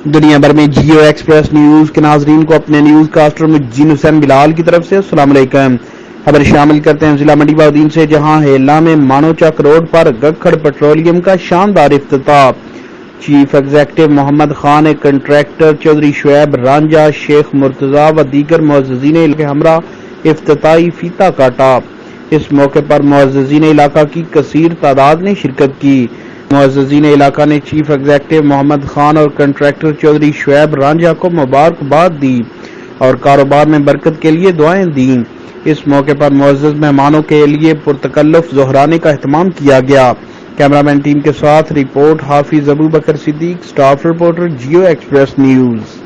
دنیا بھر میں جیو ایکسپریس نیوز کے ناظرین کو اپنے نیوز کاسٹر مجین حسین بلال کی طرف سے السلام علیکم۔ خبر شامل کرتے ہیں ضلع منڈی بہاؤدین سے، جہاں ہیلا میں مانو چک روڈ پر گکھڑ پیٹرولیم کا شاندار افتتاح۔ Chief executive Muhammad Khan, contractor Chaudhry Shoaib Ranjha, شیخ مرتضیٰ و دیگر معززین کے ہمراہ افتتاحی فیتہ کاٹا۔ اس موقع پر معززین علاقہ کی کثیر تعداد نے شرکت کی۔ معززین علاقہ نے چیف ایگزیکٹو محمد خان اور کنٹریکٹر چودھری شعیب رانجھا کو مبارکباد دی اور کاروبار میں برکت کے لیے دعائیں دیں۔ اس موقع پر معزز مہمانوں کے لیے پرتکلف ظہرانے کا اہتمام کیا گیا۔ کیمرامین ٹیم کے ساتھ report Hafiz Abubakar Siddiq, staff reporter Geo express news.